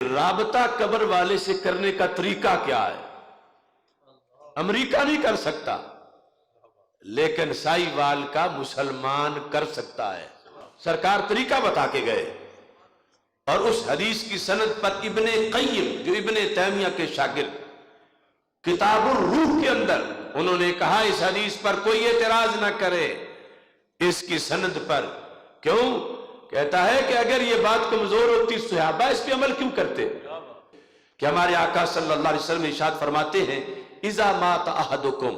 رابطہ قبر والے سے کرنے کا طریقہ کیا ہے؟ امریکہ نہیں کر سکتا، لیکن سائی وال کا مسلمان کر سکتا ہے۔ سرکار طریقہ بتا کے گئے، اور اس حدیث کی سند پر ابن قیم جو ابن تیمیہ کے شاگرد کتاب الروح کے اندر انہوں نے کہا اس حدیث پر کوئی اعتراض نہ کرے اس کی سند پر۔ کیوں؟ کہتا ہے کہ اگر یہ بات کمزور ہوتی صحابہ اس پہ عمل کیوں کرتے؟ کہ ہمارے آقا صلی اللہ علیہ وسلم ارشاد فرماتے ہیں اذا مات احدکم،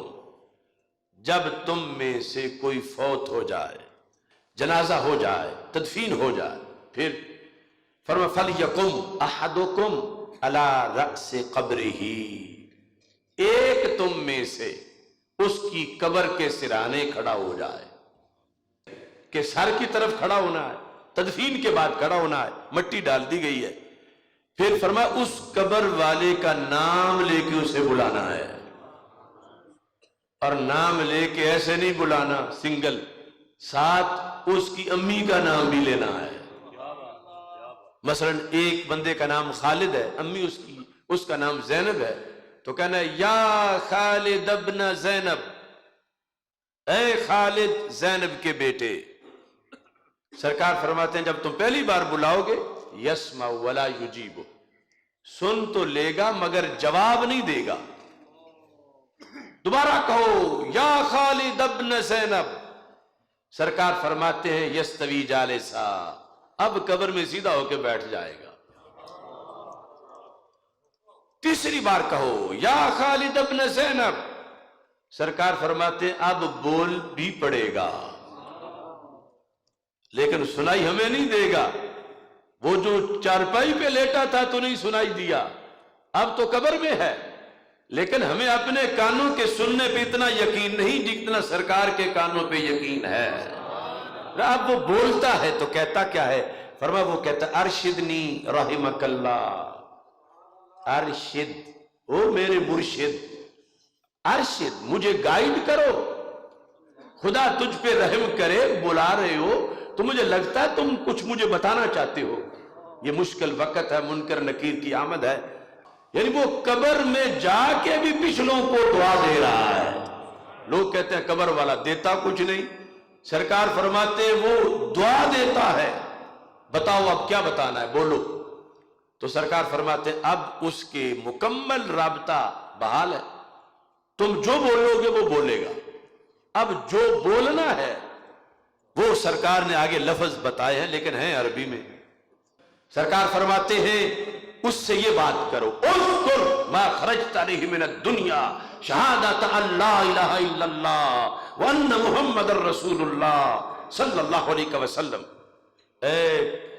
جب تم میں سے کوئی فوت ہو جائے، جنازہ ہو جائے، تدفین ہو جائے، پھر فرما فَلْيَقُمْ أَحَدُكُمْ عَلَى رَأْسِ قَبْرِهِ، ایک تم میں سے اس کی قبر کے سرانے کھڑا ہو جائے، کہ سر کی طرف کھڑا ہونا ہے، تدفین کے بعد کھڑا ہونا ہے، مٹی ڈال دی گئی ہے، پھر فرمایا اس قبر والے کا نام لے کے اسے بلانا ہے، اور نام لے کے ایسے نہیں بلانا سنگل، ساتھ اس کی امی کا نام بھی لینا ہے۔ مثلا ایک بندے کا نام خالد ہے، امی اس کا نام زینب ہے، تو کہنا ہے یا خالد ابن زینب، اے خالد زینب کے بیٹے۔ سرکار فرماتے ہیں جب تم پہلی بار بلاؤ گے یسمع ولا یجیب، سن تو لے گا مگر جواب نہیں دے گا۔ دوبارہ کہو یا خالد ابن زینب، سرکار فرماتے ہیں یستوی جالسا، اب قبر میں سیدھا ہو کے بیٹھ جائے گا۔ تیسری بار کہو یا خالد ابن زینب، سرکار فرماتے ہیں اب بول بھی پڑے گا، لیکن سنائی ہمیں نہیں دے گا۔ وہ جو چارپائی پہ لیٹا تھا تو نہیں سنائی دیا، اب تو قبر میں ہے، لیکن ہمیں اپنے کانوں کے سننے پہ اتنا یقین نہیں جتنا سرکار کے کانوں پہ یقین ہے۔ اب وہ بولتا ہے تو کہتا کیا ہے؟ فرمایا وہ کہتا ارشدنی رحمک اللہ، ارشد، او میرے مرشد، ارشد، مجھے گائیڈ کرو، خدا تجھ پہ رحم کرے، بلا رہے ہو تو مجھے لگتا ہے تم کچھ مجھے بتانا چاہتے ہو، یہ مشکل وقت ہے، منکر نکیر کی آمد ہے۔ یعنی وہ قبر میں جا کے بھی پچھلوں کو دعا دے رہا ہے۔ لوگ کہتے ہیں قبر والا دیتا کچھ نہیں، سرکار فرماتے ہیں وہ دعا دیتا ہے، بتاؤ اب کیا بتانا ہے، بولو۔ تو سرکار فرماتے ہیں اب اس کے مکمل رابطہ بحال ہے، تم جو بولو گے وہ بولے گا۔ اب جو بولنا ہے وہ سرکار نے آگے لفظ بتائے ہیں لیکن ہیں عربی میں۔ سرکار فرماتے ہیں اس سے یہ بات کرو اذکر ما خرجت علیہ من الدنیا شہادت ان لا الہ الا اللہ وان محمد رسول اللہ صلی اللہ علیہ وسلم۔ اے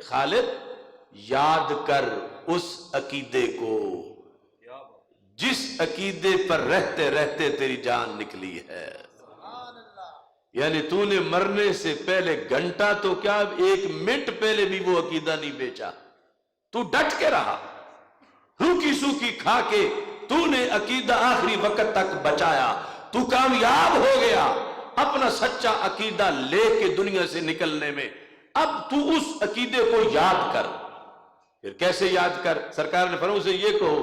خالد یاد کر اس عقیدے کو جس عقیدے پر رہتے رہتے تیری جان نکلی ہے، یعنی تو نے مرنے سے پہلے گھنٹہ تو کیا ایک منٹ پہلے بھی وہ عقیدہ نہیں بیچا، تو ڈٹ کے رہا، روکی سوکی کھا کے تو نے عقیدہ آخری وقت تک بچایا، تو کامیاب ہو گیا اپنا سچا عقیدہ لے کے دنیا سے نکلنے میں۔ اب تو اس عقیدے کو یاد کر۔ پھر کیسے یاد کر؟ سرکار نے فرمایا اسے یہ کہو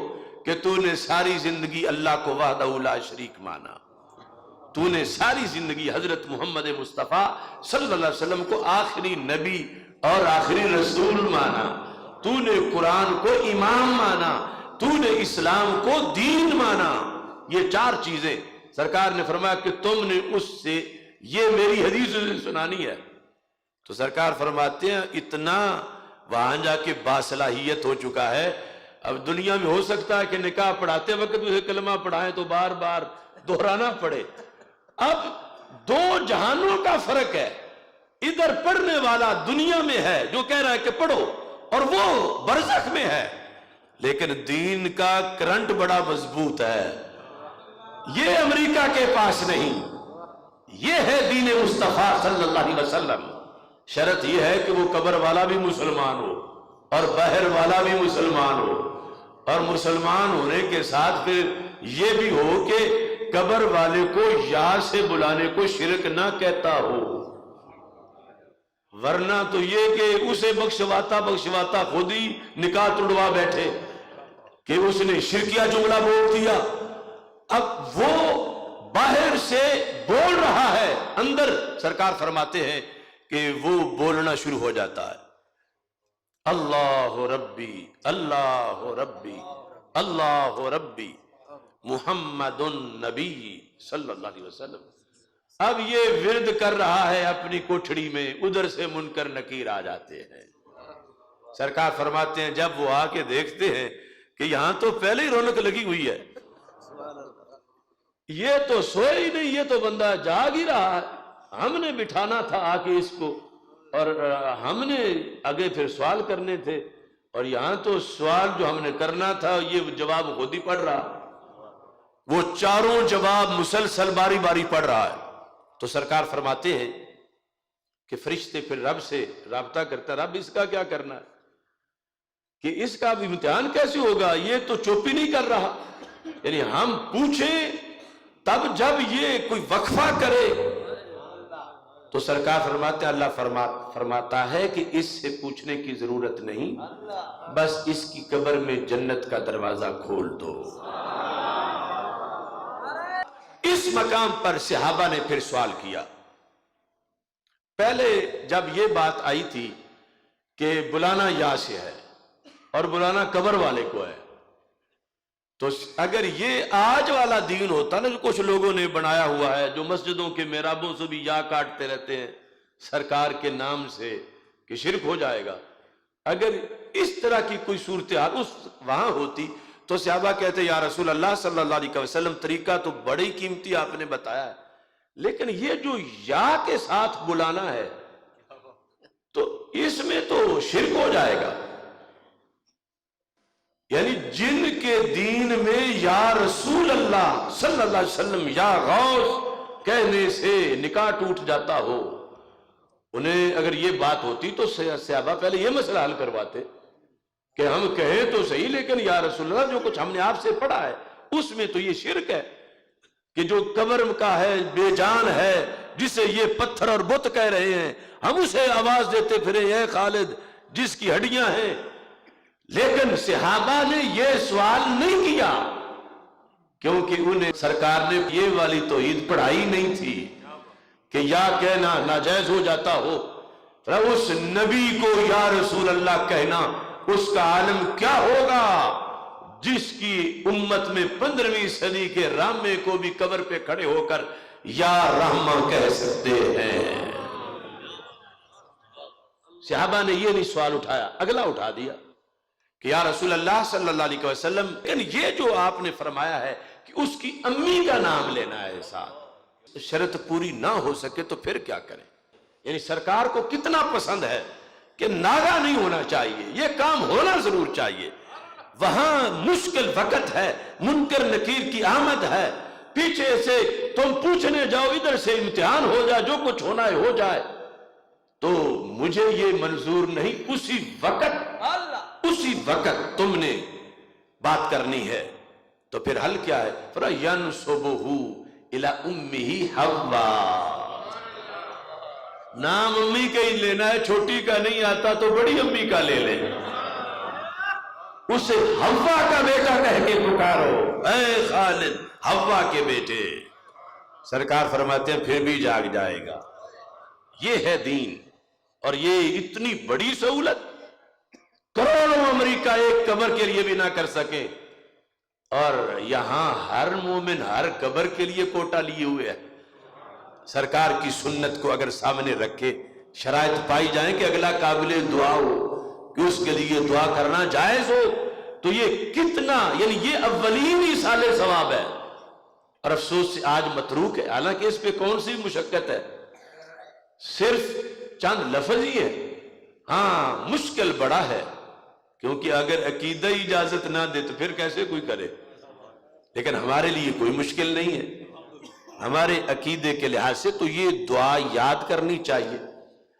کہ تو نے ساری زندگی اللہ کو وحدہ لا شریک مانا، تو نے ساری زندگی حضرت محمد مصطفیٰ صلی اللہ علیہ وسلم کو آخری نبی اور آخری رسول مانا، تو نے قرآن کو امام مانا، تو نے اسلام کو دین مانا۔ یہ چار چیزیں سرکار نے فرمایا کہ تم نے اس سے یہ میری حدیث سے سنانی ہے۔ تو سرکار فرماتے ہیں اتنا وہاں جا کے باصلاحیت ہو چکا ہے، اب دنیا میں ہو سکتا ہے کہ نکاح پڑھاتے وقت اسے کلمہ پڑھائیں تو بار بار دہرانا پڑے۔ اب دو جہانوں کا فرق ہے، ادھر پڑھنے والا دنیا میں ہے جو کہہ رہا ہے کہ پڑھو، اور وہ برزخ میں ہے، لیکن دین کا کرنٹ بڑا مضبوط ہے، یہ امریکہ کے پاس نہیں، یہ ہے دین مصطفیٰ صلی اللہ علیہ وسلم۔ شرط یہ ہے کہ وہ قبر والا بھی مسلمان ہو اور بحر والا بھی مسلمان ہو، اور مسلمان ہونے کے ساتھ پھر یہ بھی ہو کہ قبر والے کو یا سے بلانے کو شرک نہ کہتا ہو۔ ورنہ تو یہ کہ اسے بخشواتا خود ہی نکاح توڑوا بیٹھے کہ اس نے شرکیہ جملہ بول دیا. اب وہ باہر سے بول رہا ہے، اندر سرکار فرماتے ہیں کہ وہ بولنا شروع ہو جاتا ہے، اللہ ربی اللہ ربی اللہ ربی محمد النبی صلی اللہ علیہ وسلم. اب یہ ورد کر رہا ہے اپنی کوٹھڑی میں، ادھر سے منکر نکیر آ جاتے ہیں. سرکار فرماتے ہیں جب وہ آ کے دیکھتے ہیں کہ یہاں تو پہلے ہی رونق لگی ہوئی ہے، یہ تو سوئے ہی نہیں، یہ تو بندہ جاگ ہی رہا ہے، ہم نے بٹھانا تھا آ کے اس کو، اور ہم نے آگے پھر سوال کرنے تھے، اور یہاں تو سوال جو ہم نے کرنا تھا یہ جواب خود ہی پڑھ رہا. وہ چاروں جواب مسلسل باری باری پڑھ رہا ہے. تو سرکار فرماتے ہیں کہ فرشتے پھر رب سے رابطہ کرتا، رب اس کا کیا کرنا ہے، کہ اس کا بھی امتحان کیسے ہوگا، یہ تو چوپی نہیں کر رہا. یعنی ہم پوچھیں تب جب یہ کوئی وقفہ کرے. تو سرکار فرماتے ہیں اللہ فرماتا ہے کہ اس سے پوچھنے کی ضرورت نہیں، بس اس کی قبر میں جنت کا دروازہ کھول دو. اس مقام پر صحابہ نے پھر سوال کیا. پہلے جب یہ بات آئی تھی کہ بلانا یا سے ہے اور بلانا قبر والے کو ہے، تو اگر یہ آج والا دین ہوتا نا جو کچھ لوگوں نے بنایا ہوا ہے، جو مسجدوں کے محرابوں سے بھی یا کاٹتے رہتے ہیں سرکار کے نام سے کہ شرک ہو جائے گا، اگر اس طرح کی کوئی صورتحال وہاں ہوتی تو صحابہ کہتے یا رسول اللہ صلی اللہ علیہ وسلم طریقہ تو بڑی قیمتی آپ نے بتایا ہے، لیکن یہ جو یا کے ساتھ بلانا ہے تو اس میں تو شرک ہو جائے گا. یعنی جن کے دین میں یا رسول اللہ صلی اللہ علیہ وسلم یا غوث کہنے سے نکاح ٹوٹ جاتا ہو، انہیں اگر یہ بات ہوتی تو صحابہ پہلے یہ مسئلہ حل کرواتے کہ ہم کہیں تو صحیح لیکن یا رسول اللہ جو کچھ ہم نے آپ سے پڑھا ہے اس میں تو یہ شرک ہے کہ جو قبر کا ہے بے جان ہے جسے یہ پتھر اور بت کہہ رہے ہیں، ہم اسے آواز دیتے پھرے اے خالد جس کی ہڈیاں ہیں. لیکن صحابہ نے یہ سوال نہیں کیا کیونکہ انہیں سرکار نے یہ والی توحید پڑھائی نہیں تھی کہ یا کہنا ناجائز ہو جاتا ہو. اس نبی کو یا رسول اللہ کہنا اس کا عالم کیا ہوگا جس کی امت میں 15ویں صدی کے رامے کو بھی قبر پہ کھڑے ہو کر یا رحمہ کہہ سکتے ہیں. صحابہ نے یہ نہیں سوال اٹھایا، اگلا اٹھا دیا کہ یا رسول اللہ صلی اللہ علیہ وسلم یہ جو آپ نے فرمایا ہے کہ اس کی امی کا نام لینا ہے ساتھ، شرط پوری نہ ہو سکے تو پھر کیا کریں. یعنی سرکار کو کتنا پسند ہے کہ ناغہ نہیں ہونا چاہیے، یہ کام ہونا ضرور چاہیے. وہاں مشکل وقت ہے، منکر نکیر کی آمد ہے، پیچھے سے تم پوچھنے جاؤ ادھر سے امتحان ہو جائے، جو کچھ ہونا ہے ہو جائے، تو مجھے یہ منظور نہیں. اسی وقت تم نے بات کرنی ہے. تو پھر حل کیا ہے؟ فَيَنْسُبُهُ إِلَىٰ أُمِّهِ حَوَّا. نام امی کا ہی لینا ہے، چھوٹی کا نہیں آتا تو بڑی امی کا لے لیں. اسے حوا کا بیٹا کہہ کے پکارو، اے خالد حوا کے بیٹے. سرکار فرماتے ہیں پھر بھی جاگ جائے گا. یہ ہے دین، اور یہ اتنی بڑی سہولت کروڑوں امریکہ ایک قبر کے لیے بھی نہ کر سکے، اور یہاں ہر مومن ہر قبر کے لیے کوٹا لیے ہوئے ہے. سرکار کی سنت کو اگر سامنے رکھے، شرائط پائی جائیں کہ اگلا قابل دعا ہو کہ اس کے لیے دعا کرنا جائز ہو، تو یہ کتنا، یعنی یہ اولین ہی سال ثواب ہے. اور افسوس سے آج متروک ہے، حالانکہ اس پہ کون سی مشقت ہے، صرف چند لفظ ہی ہے. ہاں مشکل بڑا ہے، کیونکہ اگر عقیدہ اجازت نہ دے تو پھر کیسے کوئی کرے. لیکن ہمارے لیے کوئی مشکل نہیں ہے، ہمارے عقیدے کے لحاظ سے تو یہ دعا یاد کرنی چاہیے.